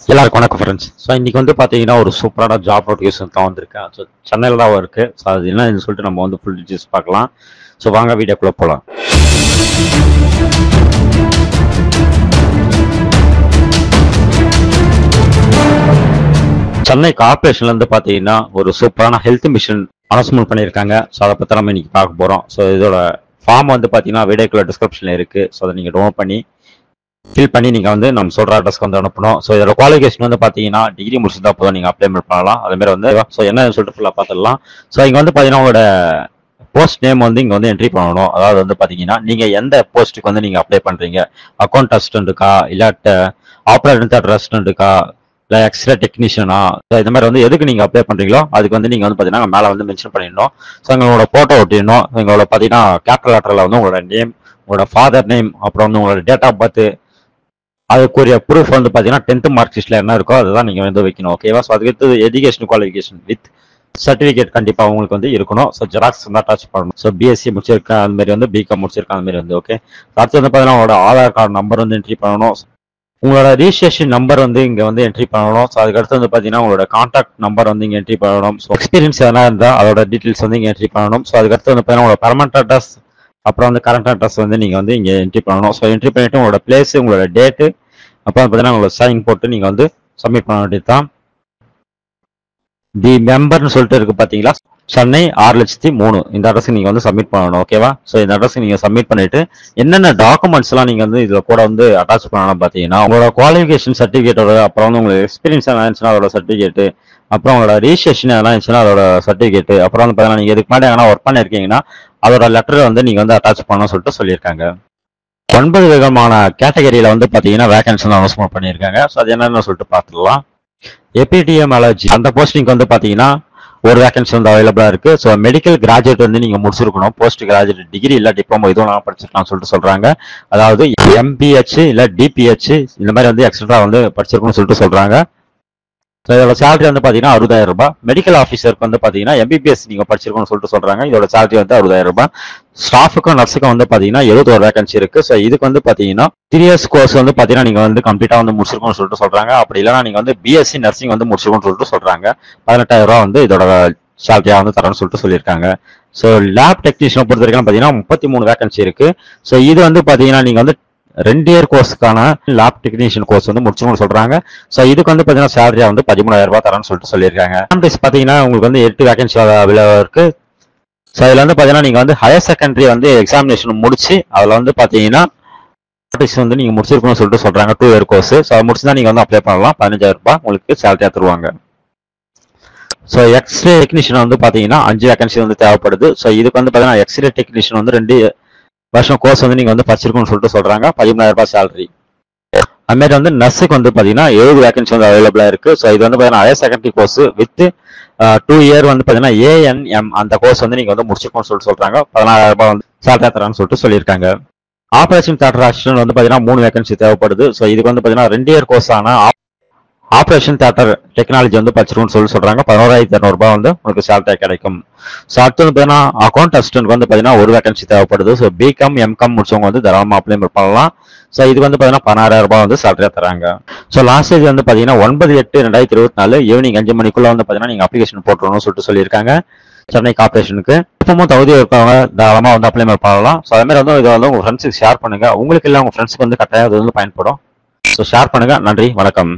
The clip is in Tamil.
எல்லாருக்கும் வணக்கம் ஃப்ரெண்ட்ஸ். ஸோ இன்னைக்கு வந்து பார்த்தீங்கன்னா ஒரு சூப்பரான ஜாப் நோட்டிஃபிகேஷன் தான் வந்திருக்கேன். ஸோ சென்னையில் தான் இருக்குது. ஸோ அது என்னன்னு சொல்லிட்டு நம்ம வந்து ஃபுல் டீட்டெயில்ஸ் பார்க்கலாம். ஸோ வாங்க வீடியோக்குள்ளே போகலாம். சென்னை கார்பரேஷன்லேருந்து பார்த்தீங்கன்னா ஒரு சூப்பரான ஹெல்த் மிஷன் அனௌன்ஸ்மெண்ட் பண்ணியிருக்காங்க. ஸோ அதை பற்றி நம்ம இன்னைக்கு பார்க்க போகிறோம். ஸோ இதோட ஃபார்ம் வந்து பார்த்தீங்கன்னா வீடியோக்குள்ள டிஸ்கிரிப்ஷனில் இருக்குது. ஸோ அதை நீங்கள் டவுன்லோட் பண்ணி ஃபில் பண்ணி நீங்கள் வந்து நம்ம சொல்கிற அட்ரஸ்க்கு வந்து அனுப்பணும். ஸோ இதோட குவாலிஃபிகேஷன் வந்து பார்த்தீங்கன்னா டிகிரி முடிச்சுதான் போதும், நீங்கள் அப்ளை பண்ணலாம். அதுமாதிரி வந்து ஸோ என்ன சொல்லிட்டு ஃபுல்லாக பார்த்துடலாம். ஸோ இங்கே வந்து பார்த்தீங்கன்னா உங்களோட போஸ்ட் நேம் வந்து இங்கே வந்து என்ட்ரி பண்ணணும். அதாவது வந்து பார்த்தீங்கன்னா நீங்கள் எந்த போஸ்ட்டுக்கு வந்து நீங்கள் அப்ளை பண்ணுறீங்க, அக்கௌண்ட் அசிஸ்டண்ட்டுக்கா, இல்லாட்ட ஆப்ரேட்டர் அசிஸ்டண்ட்டுக்கா, இல்லை எக்ஸ்ரே டெக்னீஷியனா, இந்த மாதிரி வந்து எதுக்கு நீங்கள் அப்ளை பண்ணுறீங்களோ அதுக்கு வந்து நீங்கள் வந்து பார்த்தீங்கன்னா மேலே வந்து மென்ஷன் பண்ணிடணும். ஸோ உங்களோட ஃபோட்டோ ஒட்டிடணும். உங்களோட பார்த்தீங்கன்னா கேபிட்டல் லெட்டரில் வந்து உங்களோட நேம், உங்களோட ஃபாதர் நேம், அப்புறம் வந்து உங்களோட டேட் ஆஃப் பர்த், அதுக்குரிய ப்ரூஃப் வந்து பார்த்தீங்கன்னா 10th மார்க் லிஸ்ட்டில் என்ன இருக்கோ அதுதான் நீங்கள் வந்து வைக்கணும். ஓகேவா? ஸோ அதுக்கு எஜுகேஷன் குவாலிஃபிகேஷன் வித் சர்டிஃபிகேட் கண்டிப்பாக உங்களுக்கு வந்து இருக்கணும். ஸோ ஜெராக்ஸ் வந்து அட்டாச் பண்ணணும். ஸோ பிஎஸ்சி முடிச்சிருக்கேன் அந்த மாதிரி வந்து பிகாம் முடிச்சிருக்கேன் அந்த மாதிரி வந்து ஓகே. அடுத்து வந்து பார்த்தீங்கன்னா உங்களோட ஆதார் கார்டு நம்பர் வந்து என்ட்ரி பண்ணணும். உங்களோட ரிஜிஸ்ட்ரேஷன் நம்பர் வந்து இங்கே வந்து என்ட்ரி பண்ணணும். ஸோ அதுக்கடுத்து வந்து பார்த்தீங்கன்னா உங்களோட கான்டாக்ட் நம்பர் வந்து இங்கே என்ட்ரி பண்ணணும். ஸோ எக்ஸ்பீரியன்ஸ் எதனா இருந்தால் அதோட டீட்டெயில்ஸ் வந்து இங்கே என்ட்ரி பண்ணணும். ஸோ அதுக்கடுத்து வந்து பார்த்தீங்கன்னா உங்களோட பர்மனன்ட் அட்ரஸ் அப்புறம் வந்து கரண்ட் அட்ரஸ் வந்து நீங்கள் வந்து இங்கே என்ட்ரி பண்ணணும். ஸோ என்ட்ரி பண்ணிவிட்டு உங்களோட பிளேஸ், உங்களோட டேட்டு, அப்புறம் பார்த்தீங்கன்னா உங்களோட சைன் போட்டு நீங்கள் வந்து சப்மிட் பண்ண வேண்டியது தான். தி மெம்பர்னு சொல்லிட்டு இருக்கு பார்த்தீங்களா, சென்னை 6,03,000 இந்த அட்ரஸ்க்கு நீங்கள் வந்து சப்மிட் பண்ணணும். ஓகேவா? ஸோ இந்த அட்ரஸ்க்கு நீங்கள் சப்மிட் பண்ணிட்டு என்னென்ன டாக்குமெண்ட்ஸ்லாம் நீங்கள் வந்து இதில் கூட வந்து அட்டாச் பண்ணணும் பார்த்தீங்கன்னா உங்களோட குவாலிஃபிகேஷன் சர்டிஃபிகேட்டோட, அப்புறம் வந்து உங்களுக்கு எக்ஸ்பீரியன்ஸ் எல்லாம் இருந்துச்சுன்னா அதோட சர்டிஃபிகேட்டு, அப்புறம் உங்களோட ரிஜிஸ்ட்ரேஷன் எதனா இருந்துச்சுன்னா அதோட சர்டிஃபிகேட்டு, அப்புறம் வந்து பார்த்தீங்கன்னா நீங்கள் இதுக்கு முன்னாடி எங்கன்னா ஒர்க் பண்ணியிருக்கீங்கன்னா அதோட லெட்டரை வந்து நீங்கள் வந்து அட்டாச் பண்ணணும்னு சொல்லிட்டு சொல்லியிருக்காங்க. 9 விதமான கேட்டகரியில வந்து பாத்தீங்கன்னா வேகன்சி வந்து அனௌன்ஸ்மெண்ட் பண்ணியிருக்காங்க. ஸோ அது என்னன்னு சொல்லிட்டு பார்த்துடலாம். எபிடிஎம்யாலஜி அந்த போஸ்டிங் வந்து பாத்தீங்கன்னா ஒரு வேகன்சி வந்து அவைலபிளா இருக்கு. ஸோ மெடிக்கல் கிராஜுவேட் வந்து நீங்க முடிச்சிருக்கணும். போஸ்ட் கிராஜுவேட் டிகிரி இல்ல டிப்ளமோ இதுவும் படிச்சிருக்கலாம் சொல்லிட்டு சொல்றாங்க. அதாவது எம்பிஹெச் இல்ல டிபிஹெச் இந்த மாதிரி வந்து எக்ஸ்ட்ரா வந்து படிச்சிருக்கணும்னு சொல்லிட்டு சொல்றாங்க. ஸோ இதோட சேலரி வந்து பார்த்தீங்கன்னா 60,000 ரூபாய். மெடிக்கல் ஆஃபீஸருக்கு வந்து பார்த்தீங்கன்னா எம்பிபிஎஸ் நீங்கள் படிச்சிருக்கணும்னு சொல்லிட்டு சொல்கிறாங்க. இதோட சேலரி வந்து 60,000 ரூபாய். ஸ்டாஃபுக்கும் நர்ஸுக்கும் வந்து பார்த்தீங்கன்னா 71 வேகன்சி இருக்கு. ஸோ இதுக்கு வந்து பார்த்தீங்கன்னா 3 இயர்ஸ் கோர்ஸ் வந்து பார்த்தீங்கன்னா நீங்கள் வந்து கம்ப்ளீட்டாக வந்து முடிச்சிருக்கணும்னு சொல்லிட்டு சொல்கிறாங்க. அப்படி இல்லைனா நீங்கள் வந்து பிஎஸ்சி நர்சிங் வந்து முடிச்சிருக்கணும்னு சொல்லிட்டு சொல்கிறாங்க. 18,000 ரூபா வந்து இதோட சேலரியாக வந்து தரணும்னு சொல்லிட்டு சொல்லியிருக்காங்க. ஸோ லேப் டெக்னீஷியனை பொறுத்த வரைக்கும் பார்த்தீங்கன்னா 33 வேகன்சி இருக்கு. ஸோ இது வந்து பார்த்தீங்கன்னா நீங்கள் வந்து 2 இயர் கோர்ஸுக்கான லேப் டெக்னீஷியன் கோர்ஸ் வந்து முடிச்சுன்னு சொல்றாங்க. ஸோ இதுக்கு வந்து பார்த்தீங்கன்னா சேலரியா வந்து 13,000 ரூபாய் தரேன்னு சொல்லிட்டு சொல்லியிருக்காங்க. பார்த்தீங்கன்னா உங்களுக்கு வந்து 8 வேகன்சி அவைலபிளாக இருக்கு. ஸோ இதுல வந்து பார்த்தீங்கன்னா நீங்க வந்து ஹையர் செகண்டரி வந்து எக்ஸாமினேஷன் முடிச்சு அதில் வந்து பார்த்தீங்கன்னா வந்து நீங்க முடிச்சிருக்கணும்னு சொல்லிட்டு சொல்றாங்க. 2 இயர் கோர்ஸ். ஸோ முடிச்சு தான் நீங்க வந்து அப்ளை பண்ணலாம். 15,000 ரூபாய் உங்களுக்கு சேலரியா தருவாங்க. ஸோ எக்ஸ்ரே டெக்னீஷியன் வந்து பார்த்தீங்கன்னா 5 வேகன்சி வந்து தேவைப்படுது. ஸோ இதுக்கு வந்து பார்த்தீங்கன்னா எக்ஸ்ரே டெக்னீஷியன் வந்து 2 வருஷம் கோர்ஸ் வந்து நீங்க வந்து படிச்சிருக்கணும்னு சொல்லிட்டு சொல்றாங்க. 13,000 ரூபாய் சேலரி. அதுமாதிரி வந்து நர்ஸுக்கு வந்து பாத்தீங்கன்னா 7 வேகன்சி வந்து அவைலபிளா இருக்கு. ஸோ இது வந்து பாத்தீங்கன்னா higher secondary course with 2 year வந்து பாத்தீங்கன்னா ஏஎன்எம் அந்த கோர்ஸ் வந்து நீங்க வந்து முடிச்சிருக்கணும்னு சொல்லிட்டு சொல்றாங்க. 14,000 ரூபாய் வந்து சேலரி தரான்னு சொல்லிட்டு சொல்லியிருக்காங்க. ஆபரேஷன் தியேட்டர் அசிஸ்டன்ட் வந்து பாத்தீங்கன்னா 3 வேகன்சி தேவைப்படுது. ஸோ இதுக்கு வந்து பாத்தீங்கன்னா 2 இயர் கோர்ஸ் ஆன ஆபரேஷன் தியேட்டர் டெக்னாலஜி வந்து படிச்சிருக்கும்னு சொல்றாங்க. 11,200 ரூபாய் வந்து உங்களுக்கு சேலரி கிடைக்கும். ஸோ அடுத்து வந்து பார்த்தீங்கன்னா அக்கௌண்ட் அசிஸ்டன்ட் வந்து பார்த்தீங்கன்னா 1 வேகன்சி தேவைப்படுது. ஸோ பிகாம் எம்காம் முடிச்சவங்க வந்து தாராளமாக அப்ளை பண்ணலாம். ஸோ இதுக்கு வந்து பார்த்தீங்கன்னா 16,000 ரூபாய் வந்து சேலரியா தராங்க. ஸோ லாஸ்ட் டேட் வந்து பார்த்தீங்கன்னா 9/8/2024 ஈவினிங் 5 மணிக்குள்ள வந்து பார்த்தீங்கன்னா நீங்க அப்ளிகேஷன் போட்டுருன்னு சொல்லிட்டு சொல்லியிருக்காங்க. சென்னை கார்பரேஷனுக்கு இப்பவும் தகுதி இருக்கவங்க தாராளமாக வந்து அப்ளை பண்ணலாம். ஸோ அதே மாதிரி வந்து இதை வந்து உங்க ஃப்ரெண்ட்ஸுக்கு ஷேர் பண்ணுங்க. உங்களுக்கு இல்லை உங்க ஃப்ரெண்ட்ஸுக்கு வந்து கட்டாயம் அது வந்து பயன்படும். ஸோ ஷேர் பண்ணுங்க. நன்றி, வணக்கம்.